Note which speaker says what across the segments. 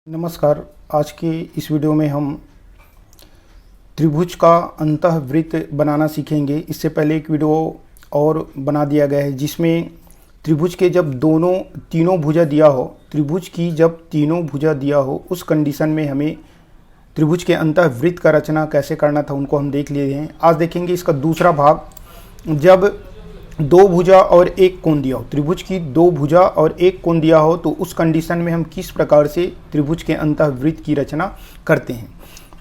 Speaker 1: नमस्कार। आज के इस वीडियो में हम त्रिभुज का अंतःवृत्त बनाना सीखेंगे। इससे पहले एक वीडियो और बना दिया गया है जिसमें त्रिभुज के जब तीनों भुजा दिया हो, त्रिभुज की जब तीनों भुजा दिया हो उस कंडीशन में हमें त्रिभुज के अंतःवृत्त का रचना कैसे करना था उनको हम देख लिए हैं। आज देखेंगे इसका दूसरा भाग, जब दो भुजा और एक कोण दिया हो, त्रिभुज की दो भुजा और एक कोण दिया हो तो उस कंडीशन में हम किस प्रकार से त्रिभुज के अंतःवृत्त की रचना करते हैं।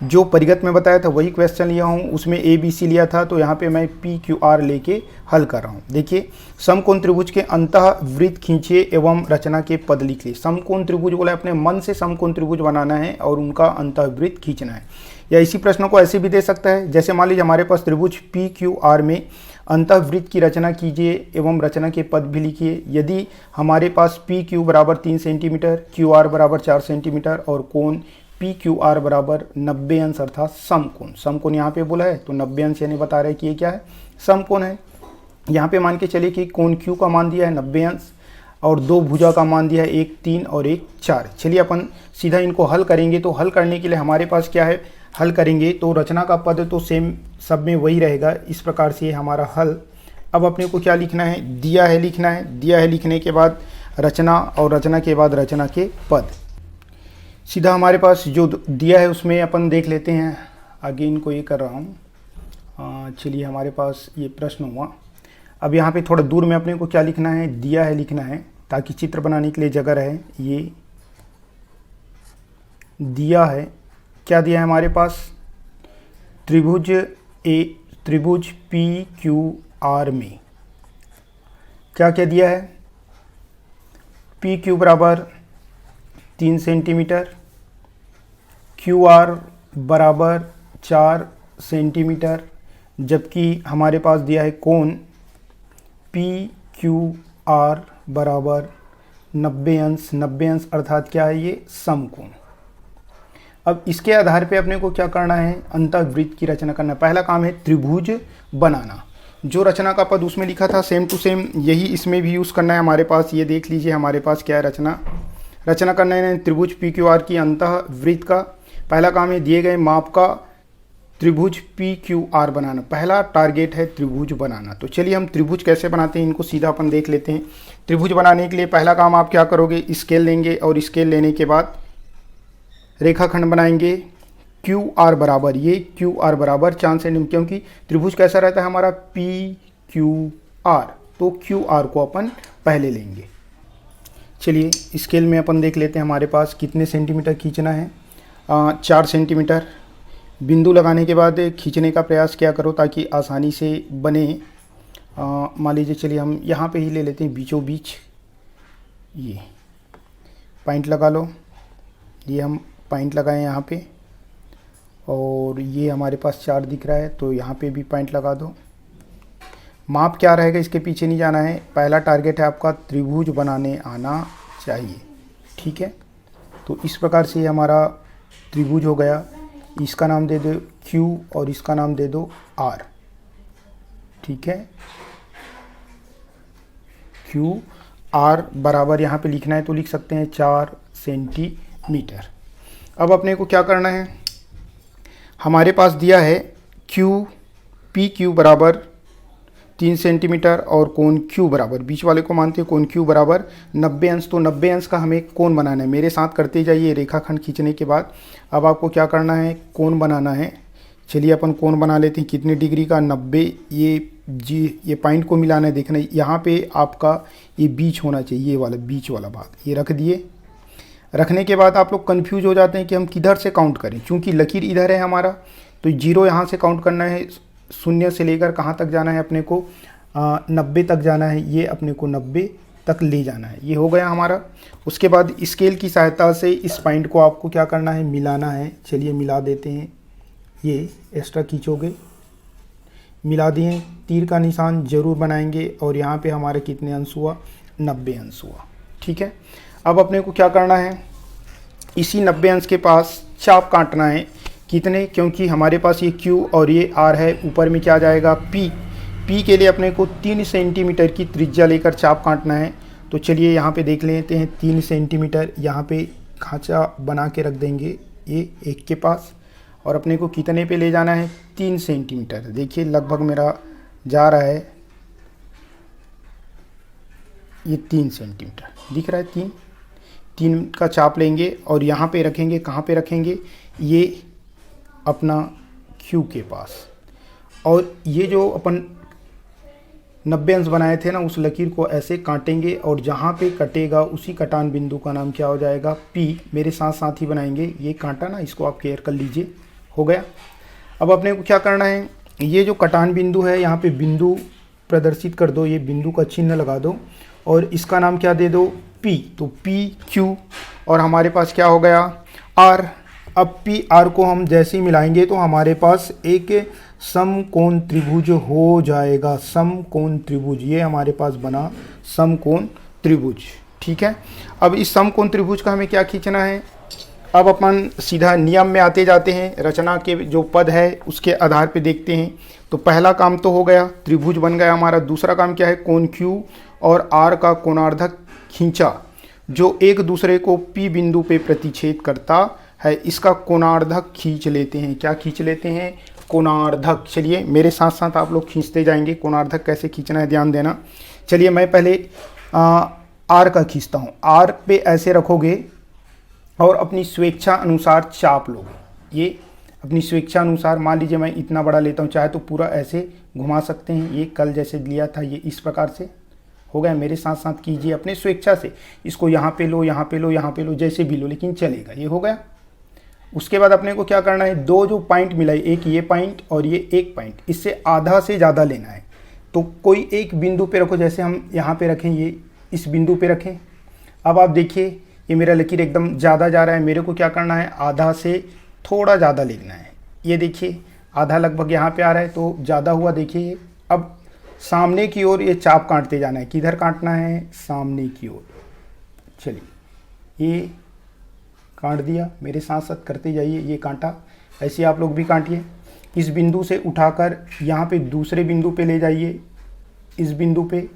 Speaker 1: जो परिगत में बताया था वही क्वेश्चन लिया हूँ, उसमें ए बी सी लिया था तो यहाँ पे मैं पी क्यू आर लेके हल कर रहा हूँ। देखिए, समकोण त्रिभुज के अंतःवृत्त खींचिए एवं रचना के पद लिख लिए। समकोण त्रिभुज बोला अपने मन से समकोण त्रिभुज बनाना है और उनका अंतःवृत्त खींचना है। या इसी प्रश्न को ऐसे भी दे सकता है, जैसे मान लीजिए हमारे पास त्रिभुज पी क्यू आर में अंतःवृत्त की रचना कीजिए एवं रचना के पद भी लिखिए। यदि हमारे पास पी क्यू बराबर 3 सेंटीमीटर, क्यू आर बराबर 4 सेंटीमीटर और कोण पी क्यू आर बराबर 90 अंश अर्थात समकोण। समकोण यहाँ पे बोला है तो 90 अंश यानी बता रहे हैं कि ये क्या है, समकोण है। यहाँ पे मान के चलिए कि कोण क्यू का मान दिया है 90 अंश और दो भुजा का मान दिया है 1 3 और 1 4। चलिए अपन सीधा इनको हल करेंगे। तो हल करने के लिए हमारे पास क्या है, हल करेंगे तो रचना का पद तो सेम सब में वही रहेगा। इस प्रकार से हमारा हल। अब अपने को क्या लिखना है, दिया है लिखना है। दिया है लिखने के बाद रचना और रचना के बाद रचना के पद। सीधा हमारे पास जो दिया है उसमें अपन देख लेते हैं। आगे इनको ये कर रहा हूँ। चलिए, हमारे पास ये प्रश्न हुआ। अब यहाँ पे थोड़ा दूर में अपने को क्या लिखना है, दिया है लिखना है ताकि चित्र बनाने के लिए जगह रहे। ये दिया है, क्या दिया है हमारे पास, त्रिभुज पी क्यू आर में क्या क्या दिया है, पी क्यू बराबर 3 सेंटीमीटर, क्यू आर बराबर 4 सेंटीमीटर, जबकि हमारे पास दिया है कोण पी क्यू आर बराबर 90 अंश। 90 अंश अर्थात क्या है, ये समकोण। अब इसके आधार पे अपने को क्या करना है, अंतःवृत्त की रचना करना। पहला काम है त्रिभुज बनाना। जो रचना का पद उसमें लिखा था सेम टू सेम यही इसमें भी यूज़ करना है हमारे पास। ये देख लीजिए हमारे पास क्या है, रचना करना है त्रिभुज पी क्यू आर की अंतःवृत्त का। पहला काम है दिए गए माप का त्रिभुज पी क्यू आर बनाना। पहला टारगेट है त्रिभुज बनाना। तो चलिए हम त्रिभुज कैसे बनाते हैं इनको सीधा अपन देख लेते हैं। त्रिभुज बनाने के लिए पहला काम आप क्या करोगे, स्केल लेंगे और स्केल लेने के बाद रेखाखंड बनाएंगे। क्यू आर बराबर, ये क्यू आर बराबर 4 सेंटीमीटर, क्योंकि त्रिभुज कैसा रहता है हमारा पी क्यू आर, तो क्यू आर को अपन पहले लेंगे। चलिए स्केल में अपन देख लेते हैं हमारे पास कितने सेंटीमीटर खींचना है। 4 सेंटीमीटर। बिंदु लगाने के बाद खींचने का प्रयास क्या करो ताकि आसानी से बने। मान लीजिए चलिए हम यहाँ पे ही ले लेते हैं बीचों बीच। ये पॉइंट लगा लो, ये हम पॉइंट लगाएं यहाँ पे, और ये हमारे पास 4 दिख रहा है तो यहाँ पे भी पॉइंट लगा दो। माप क्या रहेगा इसके पीछे नहीं जाना है। पहला टारगेट है आपका त्रिभुज बनाने आना चाहिए, ठीक है। तो इस प्रकार से हमारा त्रिभुज हो गया। इसका नाम दे दो Q और इसका नाम दे दो R, ठीक है। Q R बराबर यहाँ पे लिखना है तो लिख सकते हैं 4 सेंटीमीटर। अब अपने को क्या करना है, हमारे पास दिया है पी क्यू बराबर 3 सेंटीमीटर और कोण Q बराबर, बीच वाले को मानते हैं कोण Q बराबर 90 अंश। तो 90 अंश का हमें कोण बनाना है। मेरे साथ करते जाइए रेखाखंड खींचने के बाद। अब आपको क्या करना है, कोण बनाना है। चलिए अपन कोण बना लेते हैं। कितने डिग्री का, 90। ये पॉइंट को मिलाना है, देखना यहाँ पे आपका ये बीच होना चाहिए, ये वाला बीच वाला भाग। ये रख दिए। रखने के बाद आप लोग कंफ्यूज हो जाते हैं कि हम किधर से काउंट करें, क्योंकि लकीर इधर है हमारा तो 0 यहाँ से काउंट करना है। 0 से लेकर कहाँ तक जाना है अपने को, 90 तक जाना है। ये अपने को 90 तक ले जाना है। ये हो गया हमारा। उसके बाद स्केल की सहायता से इस पॉइंट को आपको क्या करना है, मिलाना है। चलिए मिला देते हैं। ये एक्स्ट्रा खींचोगे, मिला दिए। तीर का निशान जरूर बनाएंगे और यहाँ पे हमारे कितने अंश हुआ, 90 अंश हुआ, ठीक है। अब अपने को क्या करना है, इसी 90 अंश के पास चाप काटना है। कितने, क्योंकि हमारे पास ये Q और ये R है, ऊपर में क्या जाएगा P के लिए अपने को 3 सेंटीमीटर की त्रिज्या लेकर चाप काटना है। तो चलिए यहाँ पे देख लेते हैं 3 सेंटीमीटर, यहाँ पे खांचा बना के रख देंगे ये एक के पास, और अपने को कितने पे ले जाना है 3 सेंटीमीटर। देखिए लगभग मेरा जा रहा है ये 3 सेंटीमीटर दिख रहा है। 3 का चाप लेंगे और यहाँ पे रखेंगे। कहाँ पे रखेंगे? ये अपना क्यू के पास। और ये जो अपन 90 अंश बनाए थे ना, उस लकीर को ऐसे काटेंगे और जहाँ पे कटेगा उसी कटान बिंदु का नाम क्या हो जाएगा? पी। मेरे साथ साथ ही बनाएंगे। ये कांटा ना, इसको आप केयर कर लीजिए। हो गया। अब अपने को क्या करना है, ये जो कटान बिंदु है यहाँ पे बिंदु प्रदर्शित कर दो। ये बिंदु का चिन्ह लगा दो और इसका नाम क्या दे दो? पी। तो पी क्यू और हमारे पास क्या हो गया? आर। अब पी आर को हम जैसे ही मिलाएंगे तो हमारे पास एक समकोण त्रिभुज हो जाएगा। समकोण त्रिभुज, ये हमारे पास बना समकोण त्रिभुज। ठीक है। अब इस समकोण त्रिभुज का हमें क्या खींचना है? अब अपन सीधा नियम में आते जाते हैं। रचना के जो पद है उसके आधार पे देखते हैं। तो पहला काम तो हो गया, त्रिभुज बन गया हमारा। दूसरा काम क्या है? कोण क्यू और आर का कोणार्धक खींचा, जो एक दूसरे को पी बिंदु पे प्रतिच्छेद करता है। इसका कोणार्धक खींच लेते हैं। क्या खींच लेते हैं? कोणार्धक। चलिए मेरे साथ साथ आप लोग खींचते जाएंगे। कोणार्धक कैसे खींचना है ध्यान देना। चलिए मैं पहले आर का खींचता हूँ। आर पे ऐसे रखोगे और अपनी स्वेच्छा अनुसार चाप लोगे। ये अपनी स्वेच्छा अनुसार, मान लीजिए मैं इतना बड़ा लेता हूँ, चाहे तो पूरा ऐसे घुमा सकते हैं। ये कल जैसे लिया था ये इस प्रकार से हो गया। मेरे साथ साथ कीजिए अपने स्वेच्छा से। इसको यहाँ पे लो, यहाँ पे लो, यहाँ पे लो, जैसे भी लो, लेकिन चलेगा। ये हो गया। उसके बाद अपने को क्या करना है? दो जो पॉइंट मिलाई, एक ये पॉइंट और ये एक पॉइंट, इससे आधा से ज़्यादा लेना है। तो कोई एक बिंदु पे रखो, जैसे हम यहाँ पे रखें, ये इस बिंदु पे रखें। अब आप देखिए ये मेरा लकीर एकदम ज़्यादा जा रहा है। मेरे को क्या करना है? आधा से थोड़ा ज़्यादा लेना है। ये देखिए आधा लगभग यहाँ पे आ रहा है, तो ज़्यादा हुआ। देखिए अब सामने की ओर ये चाप काटते जाना है। किधर काटना है? सामने की ओर। चलिए ये काट दिया। मेरे साथ साथ करते जाइए। ये कांटा ऐसे आप लोग भी काटिए। इस बिंदु से उठाकर यहाँ पे दूसरे बिंदु पे ले जाइए, इस बिंदु पे।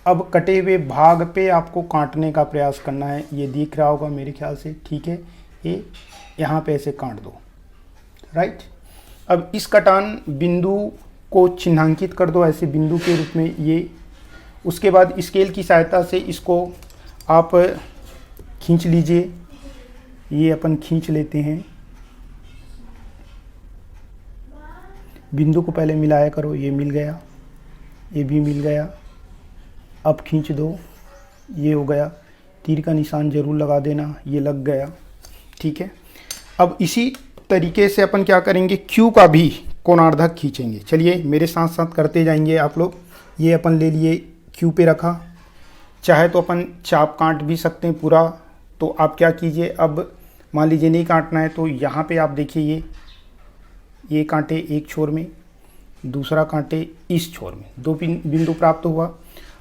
Speaker 1: अब कटे हुए भाग पे आपको काटने का प्रयास करना है। ये दिख रहा होगा मेरे ख्याल से। ठीक है। ये यहाँ पे ऐसे काट दो। राइट। अब इस कटान बिंदु को चिन्हांकित कर दो ऐसे बिंदु के रूप में ये। उसके बाद स्केल की सहायता से इसको आप खींच लीजिए। ये अपन खींच लेते हैं। बिंदु को पहले मिलाया करो। ये मिल गया, ये भी मिल गया। अब खींच दो। ये हो गया। तीर का निशान जरूर लगा देना। ये लग गया। ठीक है। अब इसी तरीके से अपन क्या करेंगे? क्यू का भी कोणार्धक खींचेंगे। चलिए मेरे साथ साथ करते जाएंगे आप लोग। ये अपन ले लिए, क्यू पे रखा। चाहे तो अपन चाप काट भी सकते हैं पूरा। तो आप क्या कीजिए, अब मान लीजिए नहीं काटना है तो यहाँ पे आप देखिए ये कांटे एक छोर में, दूसरा कांटे इस छोर में। दो बिंदु प्राप्त हुआ।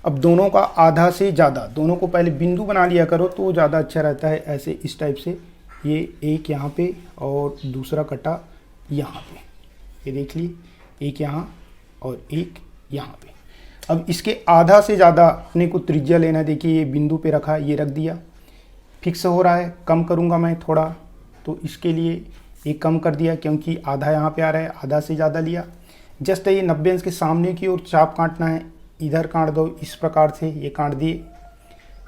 Speaker 1: अब दोनों का आधा से ज़्यादा, दोनों को पहले बिंदु बना लिया करो तो ज़्यादा अच्छा रहता है। ऐसे इस टाइप से ये एक यहाँ पे और दूसरा कटा यहाँ पे। ये देख ली, एक यहाँ और एक यहाँ पे। अब इसके आधा से ज़्यादा अपने को त्रिज्या लेना है। देखिए ये बिंदु पे रखा, ये रख दिया। फिक्स हो रहा है। कम करूँगा मैं थोड़ा, तो इसके लिए एक कम कर दिया क्योंकि आधा यहाँ पे आ रहा है। आधा से ज़्यादा लिया। जस्ट ये 90 अंश के सामने की ओर चाप काटना है। इधर काट दो इस प्रकार से। ये काट दिए।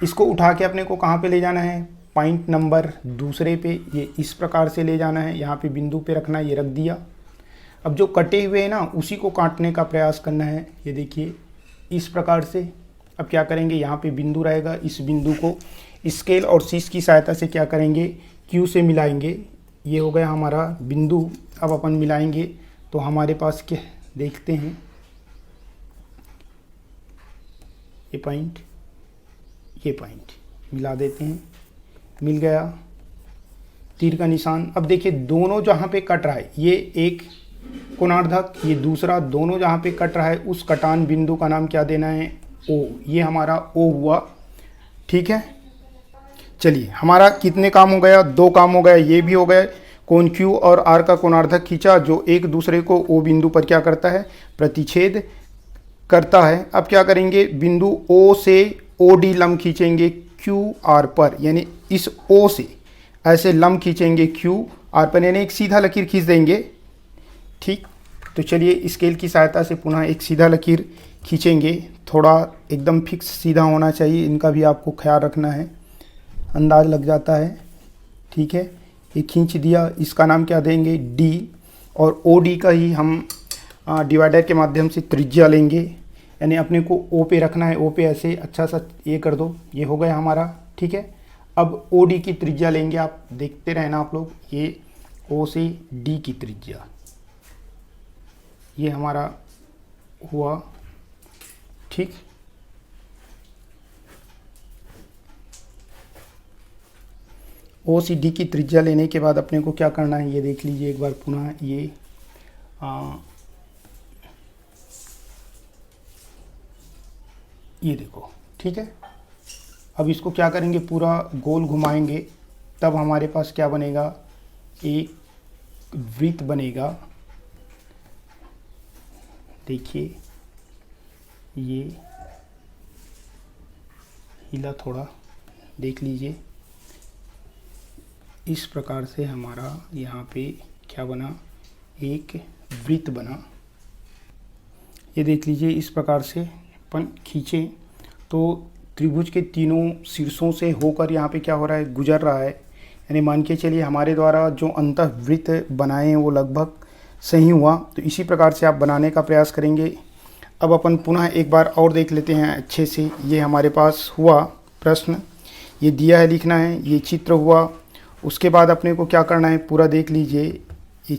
Speaker 1: इसको उठा के अपने को कहाँ पे ले जाना है? पॉइंट नंबर दूसरे पे। ये इस प्रकार से ले जाना है। यहाँ पे बिंदु पे रखना है। ये रख दिया। अब जो कटे हुए हैं ना, उसी को काटने का प्रयास करना है। ये देखिए इस प्रकार से। अब क्या करेंगे? यहाँ पे बिंदु रहेगा। इस बिंदु को स्केल और शीश की सहायता से क्या करेंगे? क्यू से मिलाएंगे। ये हो गया हमारा बिंदु। अब अपन मिलाएंगे तो हमारे पास क्या देखते हैं? ये पॉइंट, ये पॉइंट मिला देते हैं। मिल गया। तीर का निशान। अब देखिए दोनों जहाँ पे कट रहा है, ये एक कोणार्धक, ये दूसरा, दोनों जहाँ पे कट रहा है उस कटान बिंदु का नाम क्या देना है? ओ। ये हमारा ओ हुआ। ठीक है। चलिए हमारा कितने काम हो गया? 2 काम हो गया। ये भी हो गए। कोण क्यू और आर का कोणार्धक खींचा, जो एक दूसरे को ओ बिंदु पर क्या करता है? प्रतिच्छेद करता है। अब क्या करेंगे? बिंदु ओ से ओ डी लंब खींचेंगे क्यू आर पर, यानी इस ओ से ऐसे लंब खींचेंगे क्यू आर पर, यानी एक सीधा लकीर खींच देंगे। ठीक, तो चलिए स्केल की सहायता से पुनः एक सीधा लकीर खींचेंगे। थोड़ा एकदम फिक्स सीधा होना चाहिए, इनका भी आपको ख्याल रखना है, अंदाज लग जाता है। ठीक है, ये खींच दिया, इसका नाम क्या देंगे, डी। और ओ डी का ही हम डिवाइडर के माध्यम से त्रिज्या लेंगे, यानी अपने को ओ पे रखना है। ओ पे ऐसे अच्छा सा ये कर दो, ये हो गया हमारा। ठीक है, अब ओ डी की त्रिज्या लेंगे, आप देखते रहना आप लोग। ये ओ से डी की त्रिज्या, ये हमारा हुआ। ठीक, ओ सी डी की त्रिज्या लेने के बाद अपने को क्या करना है, ये देख लीजिए एक बार पुनः। ये देखो। ठीक है, अब इसको क्या करेंगे, पूरा गोल घुमाएंगे, तब हमारे पास क्या बनेगा, एक वृत्त बनेगा। देखिए ये हिला थोड़ा, देख लीजिए, इस प्रकार से हमारा यहाँ पे क्या बना, एक वृत्त बना। ये देख लीजिए, इस प्रकार से अपन खींचे तो त्रिभुज के तीनों शीर्षों से होकर यहाँ पे क्या हो रहा है, गुजर रहा है। यानी मान के चलिए हमारे द्वारा जो अंतःवृत्त बनाए हैं वो लगभग सही हुआ। तो इसी प्रकार से आप बनाने का प्रयास करेंगे। अब अपन पुनः एक बार और देख लेते हैं अच्छे से। ये हमारे पास हुआ प्रश्न, ये दिया है, लिखना है, ये चित्र हुआ। उसके बाद अपने को क्या करना है, पूरा देख लीजिए। ये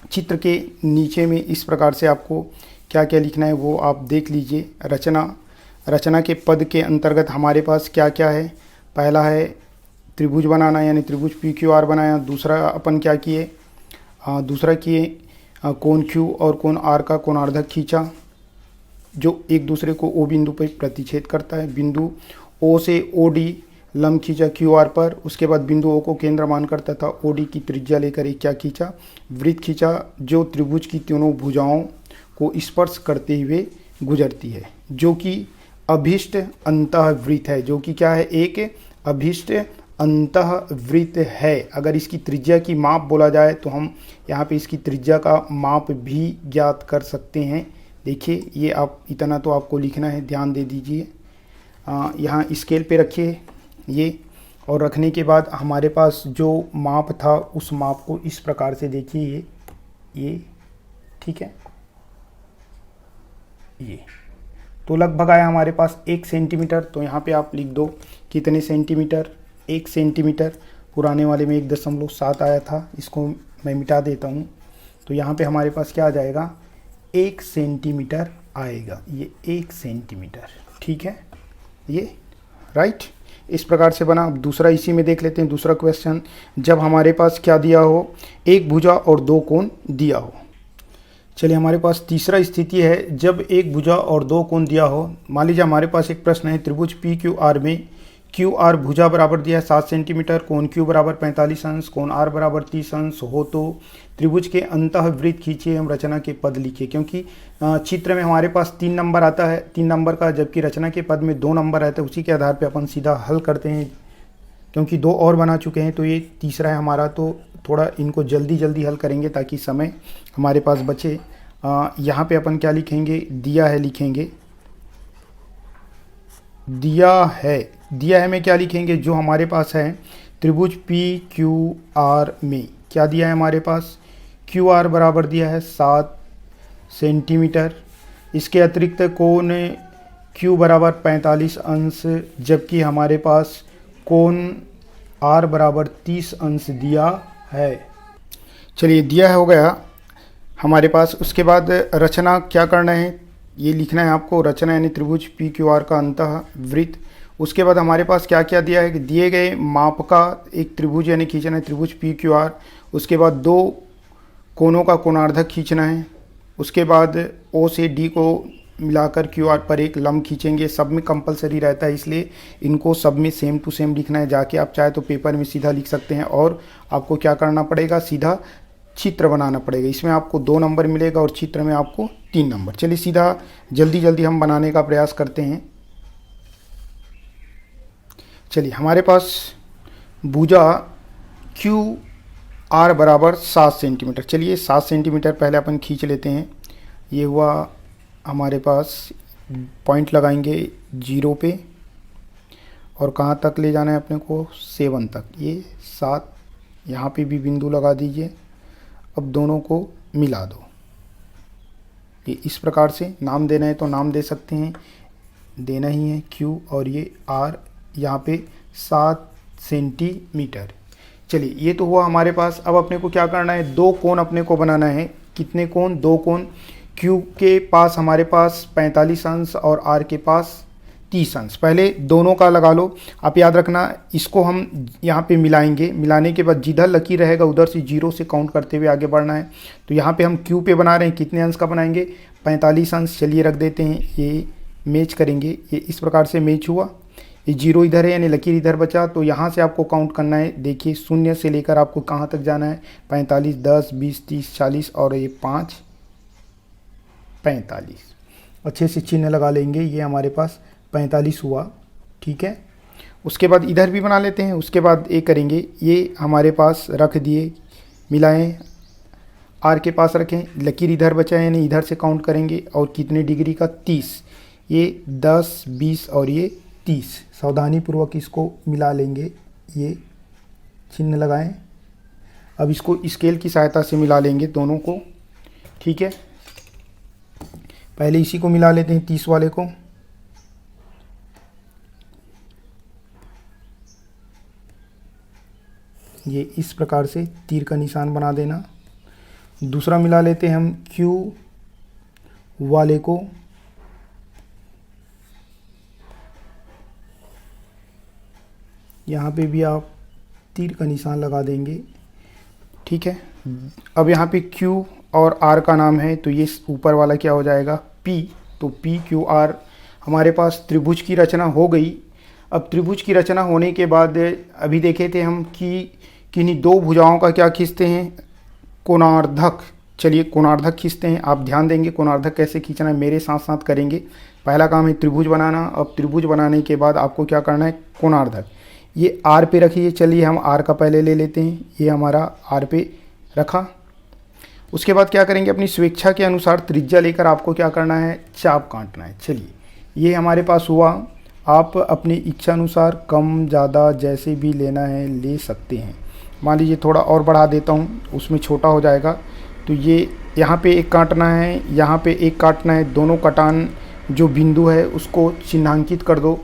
Speaker 1: चित्र के नीचे में इस प्रकार से आपको क्या क्या लिखना है वो आप देख लीजिए। रचना के पद के अंतर्गत हमारे पास क्या क्या है। पहला है त्रिभुज बनाना, यानी त्रिभुज पी क्यू आर बनाया। दूसरा अपन क्या किए, दूसरा किए कोण क्यू और कोण आर का कोणार्धक खींचा, जो एक दूसरे को ओ बिंदु पर प्रतिच्छेद करता है। बिंदु ओ से ओ डी लंब खींचा क्यू आर पर। उसके बाद बिंदु ओ को केंद्र मानकर तथा ओ डी की त्रिज्या लेकर एक क्या खींचा, वृत्त खींचा, जो त्रिभुज की तीनों भुजाओं को स्पर्श करते हुए गुजरती है, जो कि अभीष्ट अंतःवृत्त है। जो कि क्या है, एक अभीष्ट अंतःवृत्त है। अगर इसकी त्रिज्या की माप बोला जाए तो हम यहाँ पे इसकी त्रिज्या का माप भी ज्ञात कर सकते हैं। देखिए, ये आप इतना तो आपको लिखना है, ध्यान दे दीजिए। यहाँ स्केल पे रखिए ये, और रखने के बाद हमारे पास जो माप था उस माप को इस प्रकार से देखिए, ये ठीक है। ये तो लगभग आया हमारे पास 1 सेंटीमीटर। तो यहाँ पे आप लिख दो कितने सेंटीमीटर, 1 सेंटीमीटर। पुराने वाले में 1.7 आया था, इसको मैं मिटा देता हूँ। तो यहाँ पे हमारे पास क्या आ जाएगा, 1 सेंटीमीटर आएगा। ये 1 सेंटीमीटर, ठीक है, ये राइट। इस प्रकार से बना। अब दूसरा इसी में देख लेते हैं, दूसरा क्वेश्चन। जब हमारे पास क्या दिया हो, एक भुजा और 2 कोण दिया हो। चलिए, हमारे पास तीसरा स्थिति है, जब एक भुजा और 2 कोण दिया हो। मान लीजिए हमारे पास एक प्रश्न है, त्रिभुज पी क्यू आर में क्यू आर भुजा बराबर दिया है 7 सेंटीमीटर, कोण क्यू बराबर 45 अंश, कोण आर बराबर 30 अंश हो तो त्रिभुज के अंतःवृत्त खींचिए एवं रचना के पद लिखिए। क्योंकि चित्र में हमारे पास 3 नंबर आता है, 3 नंबर का, जबकि रचना के पद में 2 नंबर रहते हैं। उसी के आधार पर अपन सीधा हल करते हैं, क्योंकि 2 और बना चुके हैं, तो ये तीसरा है हमारा। तो थोड़ा इनको जल्दी जल्दी हल करेंगे ताकि समय हमारे पास बचे। यहाँ पे अपन क्या लिखेंगे, दिया है लिखेंगे, दिया है में क्या लिखेंगे, जो हमारे पास है त्रिभुज पी क्यू आर में क्या दिया है हमारे पास, क्यू आर बराबर दिया है 7 सेंटीमीटर। इसके अतिरिक्त कोण क्यू बराबर 45 अंश, जबकि हमारे पास कोण आर बराबर 30 अंश दिया है। चलिए, दिया है हो गया हमारे पास। उसके बाद रचना क्या करना है, ये लिखना है आपको, रचना यानी त्रिभुज पी क्यू आर का अंतःवृत्त। उसके बाद हमारे पास क्या क्या दिया है कि दिए गए माप का एक त्रिभुज यानी खींचना है त्रिभुज पी क्यू आर। उसके बाद 2 कोणों का कोणार्धक खींचना है। उसके बाद ओ से डी को मिलाकर क्यू आर पर एक लंब खींचेंगे। सब में कंपलसरी रहता है, इसलिए इनको सब में सेम टू सेम लिखना है। जाके आप चाहे तो पेपर में सीधा लिख सकते हैं, और आपको क्या करना पड़ेगा, सीधा चित्र बनाना पड़ेगा। इसमें आपको 2 नंबर मिलेगा और चित्र में आपको 3 नंबर। चलिए, सीधा जल्दी जल्दी हम बनाने का प्रयास करते हैं। चलिए, हमारे पास भुजा क्यू आर बराबर 7 सेंटीमीटर। चलिए 7 सेंटीमीटर पहले अपन खींच लेते हैं। ये हुआ हमारे पास, पॉइंट लगाएंगे 0 पे और कहाँ तक ले जाना है अपने को, 7 तक। ये 7, यहाँ पे भी बिंदु लगा दीजिए। अब दोनों को मिला दो। ये इस प्रकार से नाम देना है तो नाम दे सकते हैं, देना ही है Q और ये R, यहाँ पे 7 सेंटीमीटर। चलिए ये तो हुआ हमारे पास। अब अपने को क्या करना है, दो कोण अपने को बनाना है। कितने कोण, दो कोण। Q के पास हमारे पास 45 अंश और R के पास 30 अंश। पहले दोनों का लगा लो। आप याद रखना, इसको हम यहाँ पे मिलाएंगे। मिलाने के बाद जिधर लकीर रहेगा उधर से 0 से काउंट करते हुए आगे बढ़ना है। तो यहाँ पे हम Q पे बना रहे हैं, कितने अंश का बनाएंगे, 45 अंश। चलिए रख देते हैं, ये मैच करेंगे। ये इस प्रकार से मैच हुआ। ये 0 इधर है यानी लकीर इधर बचा। तो यहाँ से आपको काउंट करना है। देखिए 0 से लेकर आपको कहाँ तक जाना है, 45, 10, 20, 30, 40 और ये 5, 45। अच्छे से चिन्ह लगा लेंगे। ये हमारे पास 45 हुआ, ठीक है। उसके बाद इधर भी बना लेते हैं। उसके बाद ये करेंगे, ये हमारे पास रख दिए, मिलाएं, आर के पास रखें, लकीर इधर बचा है यानी इधर से काउंट करेंगे। और कितने डिग्री का, 30। ये 10, 20 और ये 30। सावधानी पूर्वक इसको मिला लेंगे। ये चिन्ह लगाएं। अब इसको स्केल की सहायता से मिला लेंगे दोनों को, ठीक है। पहले इसी को मिला लेते हैं, 30 वाले को। ये इस प्रकार से तीर का निशान बना देना। दूसरा मिला लेते हैं हम Q वाले को। यहाँ पे भी आप तीर का निशान लगा देंगे, ठीक है। अब यहाँ पे Q और R का नाम है तो ये ऊपर वाला क्या हो जाएगा, P। तो PQR हमारे पास त्रिभुज की रचना हो गई। अब त्रिभुज की रचना होने के बाद अभी देखे थे हम कि किन्हीं दो भुजाओं का क्या खींचते हैं, कोणार्धक। चलिए कोणार्धक खींचते हैं। आप ध्यान देंगे कोणार्धक कैसे खींचना है, मेरे साथ साथ करेंगे। पहला काम है त्रिभुज बनाना। अब त्रिभुज बनाने के बाद आपको क्या करना है, कोणार्धक। ये R पे रखिए। चलिए हम R का पहले ले लेते हैं। ये हमारा R पे रखा। उसके बाद क्या करेंगे, अपनी स्वेच्छा के अनुसार त्रिज्या लेकर आपको क्या करना है, चाप काटना है। चलिए ये हमारे पास हुआ। आप अपनी इच्छा अनुसार कम ज़्यादा जैसे भी लेना है ले सकते हैं। मान लीजिए थोड़ा और बढ़ा देता हूँ, उसमें छोटा हो जाएगा। तो ये यहाँ पे एक काटना है, यहाँ पे एक काटना है। दोनों कटान जो बिंदु है उसको चिन्हांकित कर दो।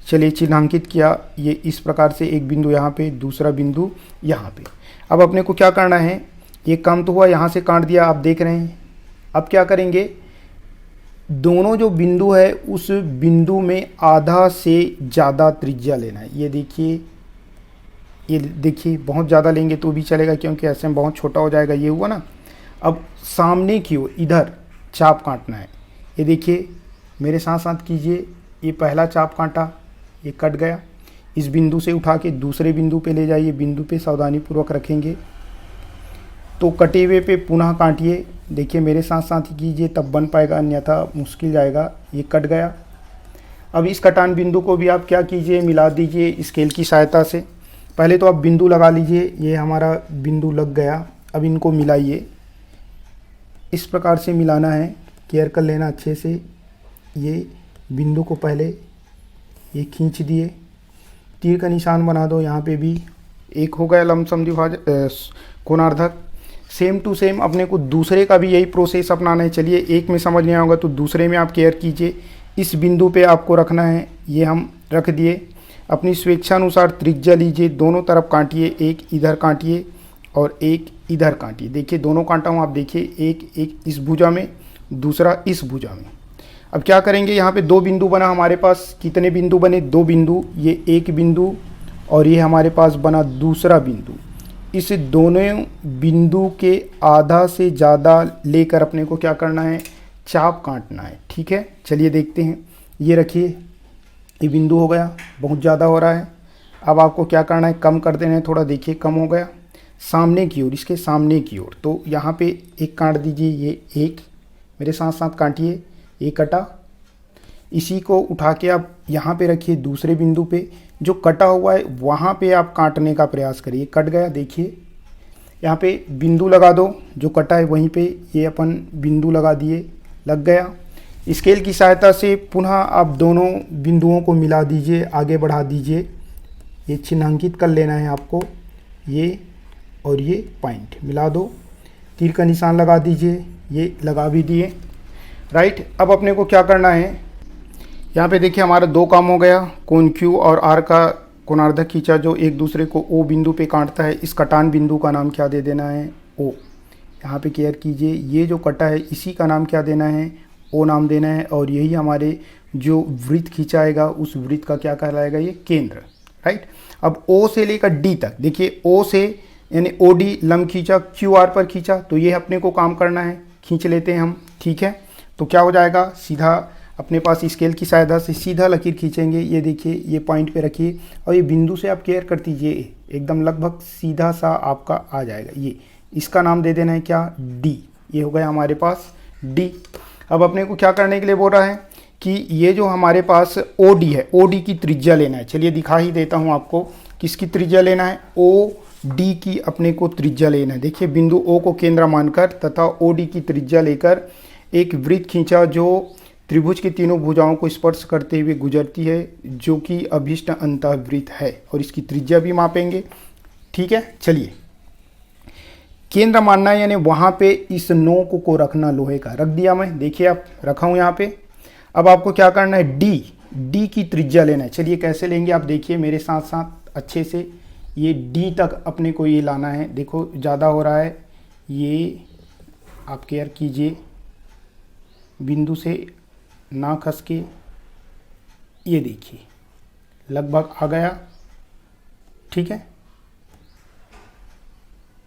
Speaker 1: चलिए चिन्हांकित किया। ये इस प्रकार से एक बिंदु यहाँ पे, दूसरा बिंदु यहाँ पे। अब अपने को क्या करना है, ये काम तो हुआ, यहाँ से काट दिया, आप देख रहे हैं। अब क्या करेंगे, दोनों जो बिंदु है उस बिंदु में आधा से ज़्यादा त्रिज्या लेना है। ये देखिए, ये देखिए, बहुत ज़्यादा लेंगे तो भी चलेगा क्योंकि ऐसे में बहुत छोटा हो जाएगा। ये हुआ ना। अब सामने की ओर इधर चाप काटना है। ये देखिए, मेरे साथ साथ कीजिए। ये पहला चाप काटा, ये कट गया। इस बिंदु से उठा के दूसरे बिंदु पे ले जाइए। बिंदु पे सावधानी पूर्वक रखेंगे तो कटे हुए पे पुनः काटिए। देखिए मेरे साथ साथ ही कीजिए, तब बन पाएगा, अन्यथा मुश्किल जाएगा। ये कट गया। अब इस कटान बिंदु को भी आप क्या कीजिए, मिला दीजिए स्केल की सहायता से। पहले तो आप बिंदु लगा लीजिए। ये हमारा बिंदु लग गया। अब इनको मिलाइए। इस प्रकार से मिलाना है, केयर कर लेना अच्छे से। ये बिंदु को पहले ये खींच दिए, तीर का निशान बना दो। यहाँ पे भी एक हो गया लमसम द्विभाजक, कोणार्धक। सेम टू सेम अपने को दूसरे का भी यही प्रोसेस अपनाना है। चलिए एक में समझ नहीं आएगा तो दूसरे में आप केयर कीजिए। इस बिंदु पे आपको रखना है। ये हम रख दिए। अपनी स्वेच्छानुसार त्रिज्या लीजिए, दोनों तरफ काटिए। एक इधर काटिए और एक इधर काटिए। देखिए दोनों काटा हूँ, आप देखिए, एक इस भुजा में, दूसरा इस भुजा में। अब क्या करेंगे, यहाँ पे दो बिंदु बना हमारे पास। कितने बिंदु बने, दो बिंदु। ये एक बिंदु और ये हमारे पास बना दूसरा बिंदु। इस दोनों बिंदु के आधा से ज़्यादा लेकर अपने को क्या करना है, चाप काटना है। ठीक है, चलिए देखते हैं। ये रखिए, ये बिंदु हो गया, बहुत ज़्यादा हो रहा है। अब आपको क्या करना है, कम कर देना है थोड़ा। देखिए कम हो गया। सामने की ओर, इसके सामने की ओर, तो यहाँ पे एक काट दीजिए। ये एक मेरे साथ साथ काटिए। ये कटा। इसी को उठा के आप यहाँ पे रखिए दूसरे बिंदु पे, जो कटा हुआ है वहाँ पे आप काटने का प्रयास करिए। कट गया, देखिए यहाँ पे बिंदु लगा दो, जो कटा है वहीं पे ये अपन बिंदु लगा दिए, लग गया। स्केल की सहायता से पुनः आप दोनों बिंदुओं को मिला दीजिए, आगे बढ़ा दीजिए। ये चिन्हांकित कर लेना है आपको, ये और ये पॉइंट मिला दो, तीर का निशान लगा दीजिए, ये लगा भी दिए। राइट, अब अपने को क्या करना है, यहाँ पे देखिए हमारा दो काम हो गया। कोण क्यू और आर का कोणार्धक खींचा जो एक दूसरे को ओ बिंदु पे काटता है। इस कटान बिंदु का नाम क्या दे देना है, ओ। यहाँ पे केयर कीजिए, ये जो कटा है इसी का नाम क्या देना है, ओ नाम देना है। और यही हमारे जो वृत्त खींचाएगा उस वृत्त का क्या कहलाएगा, ये केंद्र। राइट, अब ओ से लेकर डी तक देखिए, ओ से यानी ओ डी लंब खींचा, क्यू आर पर खींचा, तो ये अपने को काम करना है, खींच लेते हैं हम। ठीक है, तो क्या हो जाएगा, सीधा अपने पास स्केल की सहायता से सीधा लकीर खींचेंगे। ये देखिए, ये पॉइंट पे रखिए और ये बिंदु से आप केयर कर दीजिए, एकदम लगभग सीधा सा आपका आ जाएगा। ये इसका नाम दे देना है क्या, डी। ये हो गया हमारे पास डी। अब अपने को क्या करने के लिए बोल रहा है कि ये जो हमारे पास ओ डी है, ओ डी की त्रिज्या लेना है। चलिए दिखा ही देता हूँ आपको, किसकी त्रिज्या लेना है, ओ डी की अपने को त्रिज्या लेना है। देखिए बिंदु ओ को केंद्र मानकर तथा ओ डी की त्रिज्या लेकर एक वृत्त खींचा जो त्रिभुज की तीनों भुजाओं को स्पर्श करते हुए गुजरती है, जो कि अभिष्ट अंतःवृत्त है, और इसकी त्रिज्या भी मापेंगे। ठीक है, चलिए केंद्र मानना है, यानी वहाँ पे इस नोक को रखना, लोहे का रख दिया मैं, देखिए आप रखा हूँ यहाँ पे। अब आपको क्या करना है, डी की त्रिज्या लेना है। चलिए कैसे लेंगे आप देखिए मेरे साथ साथ अच्छे से। ये डी तक अपने को ये लाना है, देखो ज़्यादा हो रहा है, ये आप केयर कीजिए, बिंदु से ना खस के, ये देखिए लगभग आ गया। ठीक है,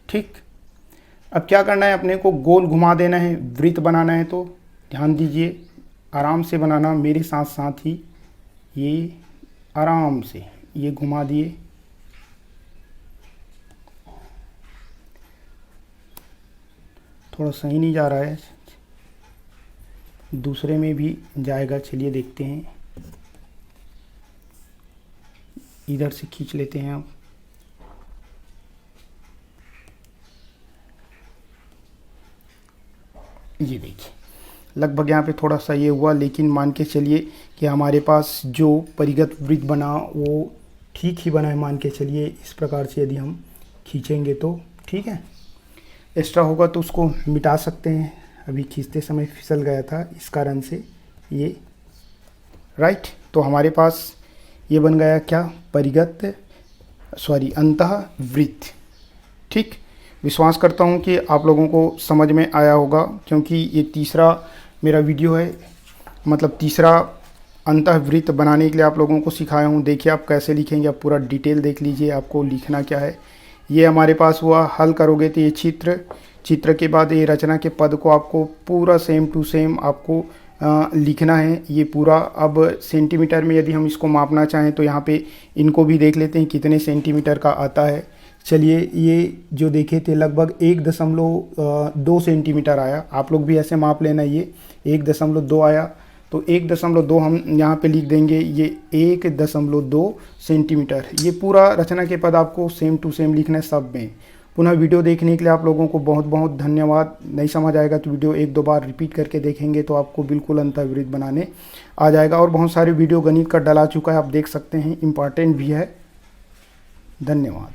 Speaker 1: ठीक। अब क्या करना है, अपने को गोल घुमा देना है, वृत्त बनाना है, तो ध्यान दीजिए, आराम से बनाना मेरे साथ साथ ही। ये आराम से ये घुमा दिए, थोड़ा सही नहीं जा रहा है, दूसरे में भी जाएगा। चलिए देखते हैं, इधर से खींच लेते हैं आप। ये देखिए लगभग यहाँ पे थोड़ा सा ये हुआ, लेकिन मान के चलिए कि हमारे पास जो परिगत वृत्त बना वो ठीक ही बना है, मान के चलिए। इस प्रकार से यदि हम खींचेंगे तो ठीक है, एक्स्ट्रा होगा तो उसको मिटा सकते हैं, अभी खींचते समय फिसल गया था इस कारण से ये। राइट, तो हमारे पास ये बन गया क्या, परिगत अंतःवृत्त। ठीक, विश्वास करता हूँ कि आप लोगों को समझ में आया होगा, क्योंकि ये तीसरा मेरा वीडियो है, मतलब तीसरा अंतःवृत्त बनाने के लिए आप लोगों को सिखाया हूँ। देखिए आप कैसे लिखेंगे, आप पूरा डिटेल देख लीजिए, आपको लिखना क्या है। ये हमारे पास हुआ, हल करोगे तो ये चित्र के बाद ये रचना के पद को आपको पूरा सेम टू सेम आपको लिखना है, ये पूरा। अब सेंटीमीटर में यदि हम इसको मापना चाहें तो यहाँ पे इनको भी देख लेते हैं कितने सेंटीमीटर का आता है। चलिए, ये जो देखे थे लगभग 1.2 सेंटीमीटर आया, आप लोग भी ऐसे माप लेना। ये 1.2 आया, तो 1.2 हम यहाँ पे लिख देंगे, ये 1.2 सेंटीमीटर। ये पूरा रचना के पद आपको सेम टू सेम लिखना है सब में। पुनः वीडियो देखने के लिए आप लोगों को बहुत बहुत धन्यवाद। नहीं समझ आएगा तो वीडियो 1-2 बार रिपीट करके देखेंगे तो आपको बिल्कुल अंतःवृत्त बनाने आ जाएगा। और बहुत सारे वीडियो गणित का डला चुका है, आप देख सकते हैं, इम्पॉर्टेंट भी है। धन्यवाद।